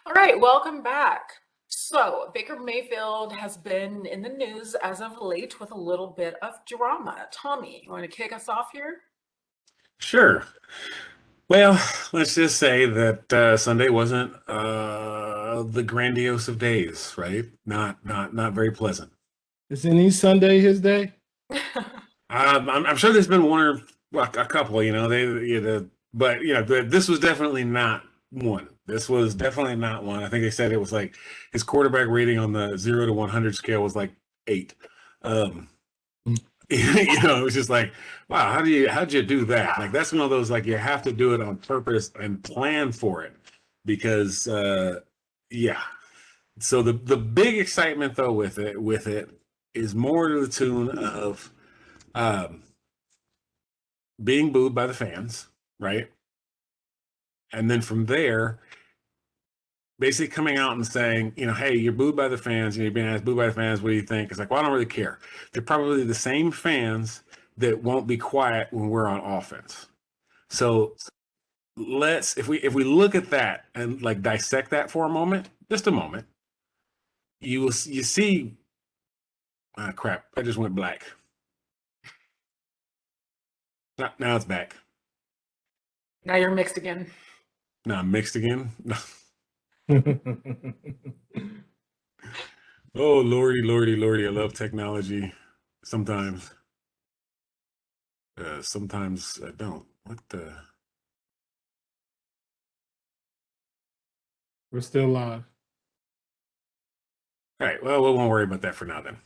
All right, welcome back. So, Baker Mayfield has been in the news as of late with a little bit of drama. Tommy, you want to kick us off here? Sure. Well, let's just say that Sunday wasn't the grandiose of days, right? Not very pleasant. Is any Sunday his day? I'm sure there's been one or well, a couple. But this was definitely not one. This was definitely not one. I think they said it was like his quarterback rating on the 0 to 100 scale was like 8. Um, it was just like, wow, how'd you do that? Like that's one of those like you have to do it on purpose and plan for it because yeah. So the big excitement though with it is more to the tune of um being booed by the fans, right? And then from there, basically coming out and saying, hey, you're booed by the fans, you're being asked booed by the fans, what do you think? It's like, well, I don't really care. They're probably the same fans that won't be quiet when we're on offense. So if we look at that and like dissect that for a moment, just a moment, you see crap, I just went black. Now it's back. Now you're mixed again. Now I'm mixed again. Oh lordy, lordy, lordy! I love technology. Sometimes, sometimes I don't. What the? We're still live. All right. Well, we won't worry about that for now then.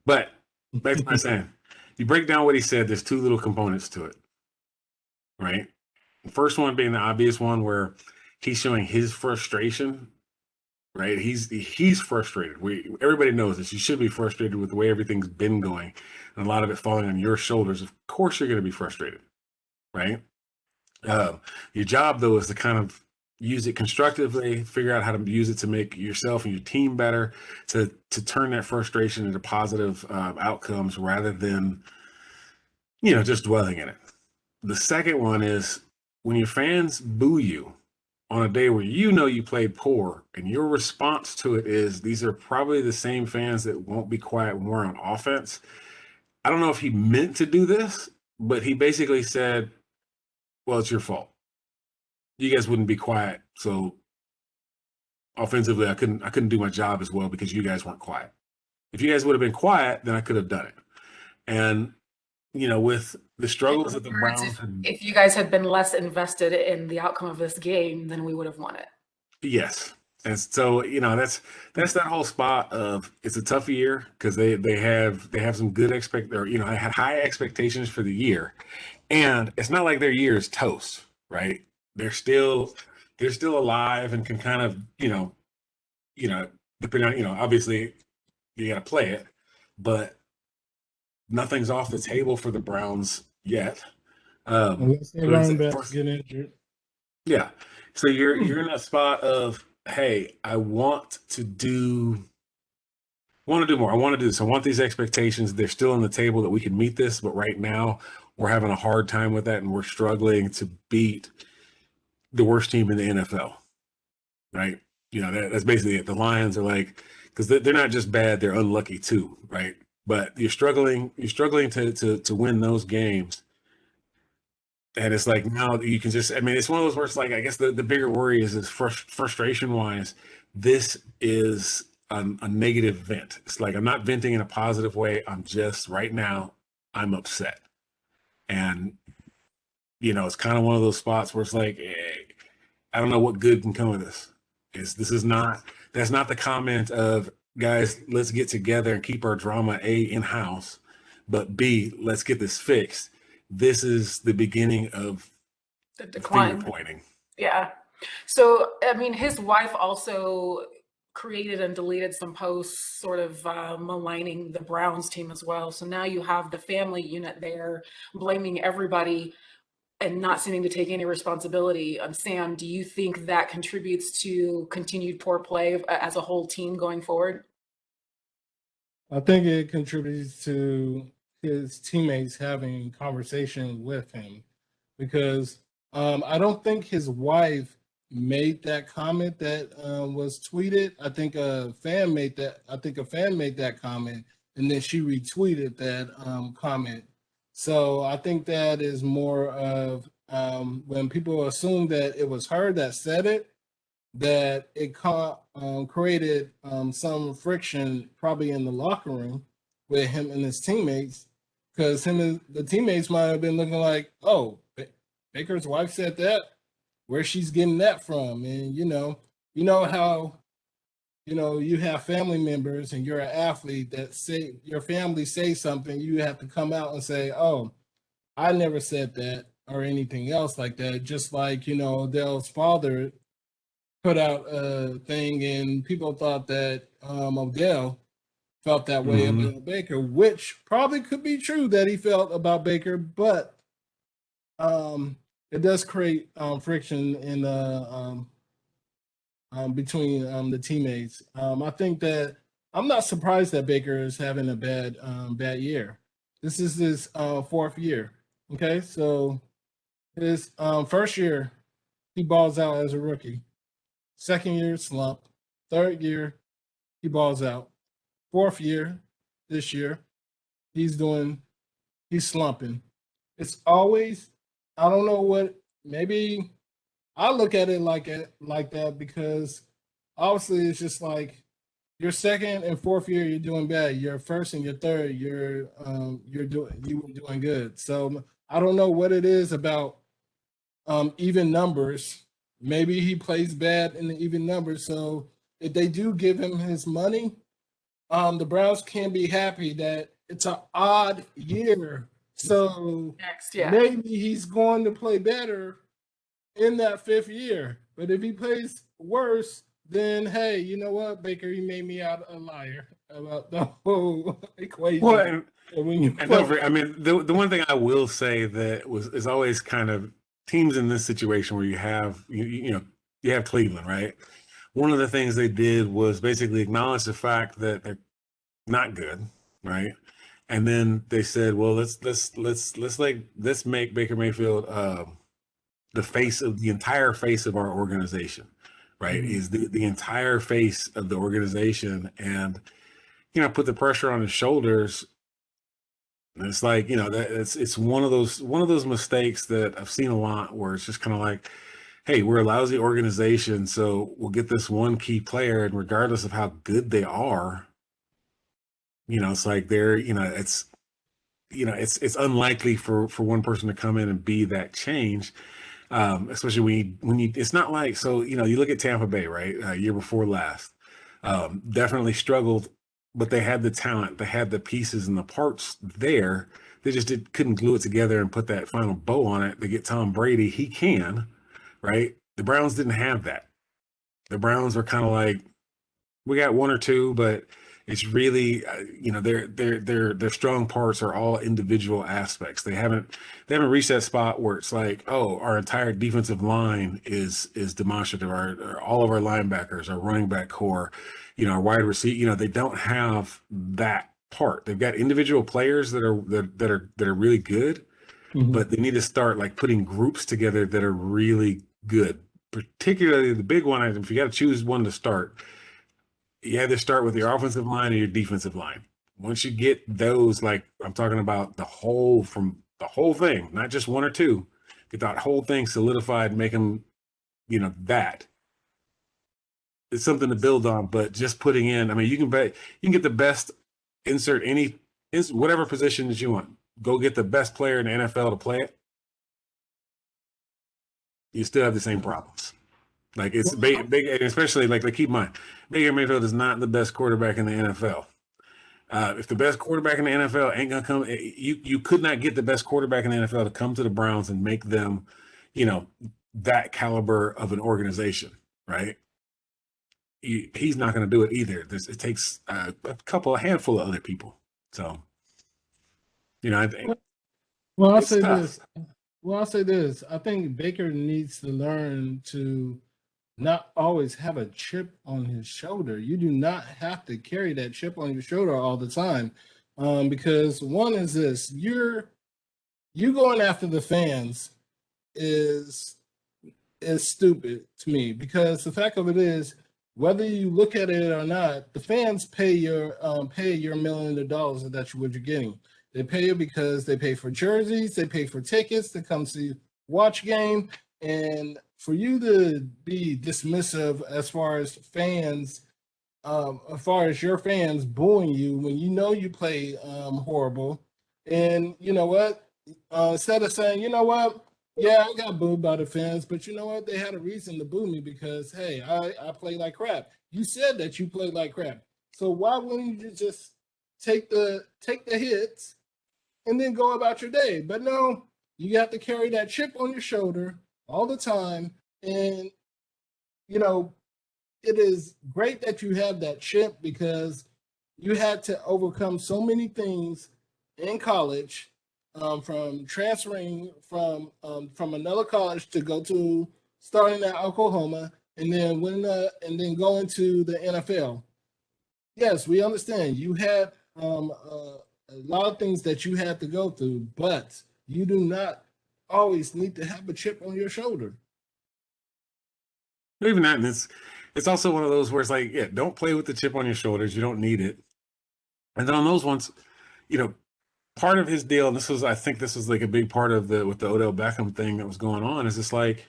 But back to what I'm saying. You break down what he said. There's two little components to it, right? The first one being the obvious one where he's showing his frustration. Right? He's frustrated. Everybody knows this. You should be frustrated with the way everything's been going, and a lot of it falling on your shoulders. Of course, you're going to be frustrated, right? Your job though is to kind of use it constructively, figure out how to use it to make yourself and your team better, to turn that frustration into positive outcomes rather than just dwelling in it. The second one is when your fans boo you on a day where you played poor and your response to it is these are probably the same fans that won't be quiet when we're on offense. I don't know if he meant to do this, but he basically said, well, it's your fault. You guys wouldn't be quiet. So offensively, I couldn't do my job as well because you guys weren't quiet. If you guys would have been quiet, then I could have done it. And with the In struggles other that the words, Browns had, if you guys had been less invested in the outcome of this game, then we would have won it. yes. And so, that's that whole spot of it's a tough year because they have some good I had high expectations for the year. And it's not like their year is toast, right? They're still they're still alive and can kind of, you know, depending on, obviously you gotta play it, but nothing's off the table for the Browns yet. Unless their But it's, running backs get injured. yeah. So you're in that spot of, hey, I want to do more. I want to do this. I want these expectations. They're still on the table that we can meet this, but right now we're having a hard time with that and we're struggling to beat the worst team in the NFL. Right? That's basically it. The Lions are like, because they're not just bad, they're unlucky too, right? But you're struggling to win those games. And it's like now you can just, I mean, it's one of those where it's like, I guess the bigger worry is frustration wise, this is a negative vent. It's like, I'm not venting in a positive way. I'm just right now, I'm upset. And, it's kind of one of those spots where it's like, I don't know what good can come of this. That's not the comment of guys, let's get together and keep our drama in house, but B, let's get this fixed. This is the beginning of The finger decline. pointing. Yeah. So, I mean, his wife also created and deleted some posts sort of maligning the Browns team as well. So now you have the family unit there blaming everybody and not seeming to take any responsibility. Sam, do you think that contributes to continued poor play as a whole team going forward? I think it contributes to his teammates having conversation with him because I don't think his wife made that comment that was tweeted. I think a fan made that comment, and then she retweeted that comment. So I think that is more of when people assume that it was her that said it, that it created some friction probably in the locker room with him and his teammates, because him and the teammates might have been looking like, oh, Baker's wife said that, where she's getting that from. And you know how you have family members and you're an athlete that say your family say something, you have to come out and say, oh, I never said that or anything else like that. Just like Odell's father put out a thing and people thought that Odell felt that way about Baker, which probably could be true that he felt about Baker, but it does create friction in between the teammates. I think that I'm not surprised that Baker is having a bad year. This is his fourth year. Okay, so his first year he balls out as a rookie. Second year slump. Third year he balls out. Fourth year this year he's slumping. It's always, I don't know what, maybe I look at it like that because obviously it's just like your second and fourth year you're doing bad. Your first and your third you were doing good. So I don't know what it is about even numbers. Maybe he plays bad in the even numbers. So if they do give him his money, the Browns can be happy that it's an odd year. So maybe he's going to play better in that fifth year. But if he plays worse, then hey, you know what, Baker, you made me out a liar about the whole equation. Well, I mean, the one thing I will say that is always kind of teams in this situation where you have you have Cleveland, right? One of the things they did was basically acknowledge the fact that they're not good, right? And then they said, well, let's make Baker Mayfield the entire face of our organization, right? Mm-hmm. Is the entire face of the organization, and put the pressure on his shoulders. And it's like that it's one of those mistakes that I've seen a lot, where it's just kind of like, hey, we're a lousy organization, so we'll get this one key player, and regardless of how good they are, it's like it's unlikely for one person to come in and be that change. Especially when you it's not like, so you look at Tampa Bay, right? Year before last, definitely struggled, but they had the talent, they had the pieces and the parts there. They just couldn't glue it together and put that final bow on it to get Tom Brady. He can, right? The Browns didn't have that. The Browns were kind of like, we got one or two, but it's really their strong parts are all individual aspects. They haven't reached that spot where it's like, oh, our entire defensive line is demonstrative. All of our linebackers, our running back core, our wide receiver, they don't have that part. They've got individual players that are really good, mm-hmm. but they need to start like putting groups together that are really good. Particularly the big one, if you got to choose one to start, you have to start with your offensive line and your defensive line. Once you get those, like I'm talking about the whole thing, not just one or two, get that whole thing solidified, make them, that. It's something to build on, but just putting in, I mean, you can get the best, insert whatever position that you want. Go get the best player in the NFL to play it. You still have the same problems. Like it's big, especially like keep in mind, Baker Mayfield is not the best quarterback in the NFL. If the best quarterback in the NFL ain't gonna come, you could not get the best quarterback in the NFL to come to the Browns and make them, that caliber of an organization, right? He's not going to do it either. It takes a handful of other people. So, I think. Well, I'll say this. I think Baker needs to learn to not always have a chip on his shoulder. You do not have to carry that chip on your shoulder all the time, because one is this: you going after the fans is is stupid to me, because the fact of it is, whether you look at it or not, the fans pay your millions of dollars that what you're getting. They pay you because they pay for jerseys, they pay for tickets to come see watch game, and for you to be dismissive as far as fans, as far as your fans booing you when you know you play horrible, and you know what, instead of saying, you know what, yeah, I got booed by the fans, but you know what, they had a reason to boo me because hey, I play like crap. You said that you played like crap, so why wouldn't you just take the hits and then go about your day? But no, you have to carry that chip on your shoulder all the time. And, you know, it is great that you have that chip because you had to overcome so many things in college, from transferring from another college to go to starting at Oklahoma, and then going to the NFL. Yes, we understand you had a lot of things that you had to go through, but you do not always need to have a chip on your shoulder. Even that, and it's also one of those where it's like, yeah, don't play with the chip on your shoulders. You don't need it. And then on those ones, you know, part of his deal, and I think this was like a big part of with the Odell Beckham thing that was going on, is it's like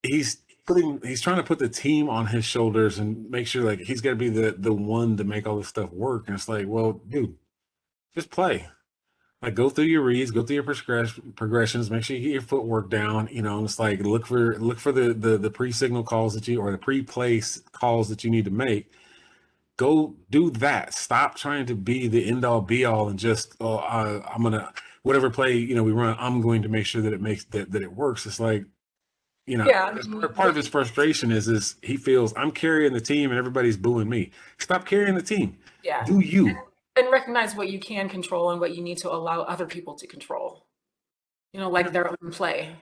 he's trying to put the team on his shoulders and make sure like he's got to be the one to make all this stuff work. And it's like, well, dude, just play. Like go through your reads, go through your progressions, make sure you get your footwork down. You know, it's like look for the pre-signal calls or the pre-place calls that you need to make. Go do that. Stop trying to be the end all be all and just I'm gonna whatever play we run. I'm going to make sure that it makes that it works. It's like Yeah, I mean, part of his frustration is he feels I'm carrying the team and everybody's booing me. Stop carrying the team. yeah. Do you. And recognize what you can control and what you need to allow other people to control. Like their own play.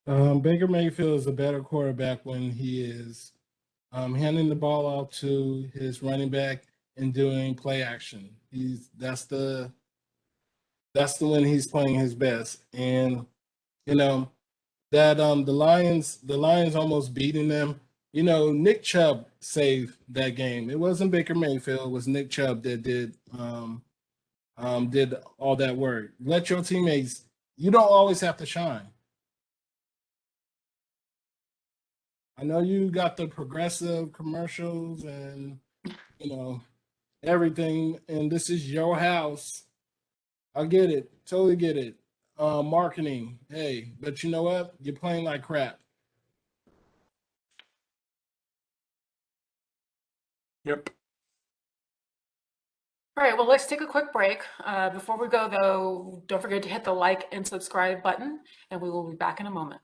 Baker Mayfield is a better quarterback when he is handing the ball out to his running back and doing play action. That's the when he's playing his best. And that the Lions almost beating them. Nick Chubb saved that game. It wasn't Baker Mayfield, it was Nick Chubb that did all that work. Let your teammates, you don't always have to shine. I know you got the progressive commercials and everything, and this is your house. I get it, totally get it. Marketing, hey, but you know what? You're playing like crap. Yep. All right, well, let's take a quick break. Before we go, though, don't forget to hit the like and subscribe button, and we will be back in a moment.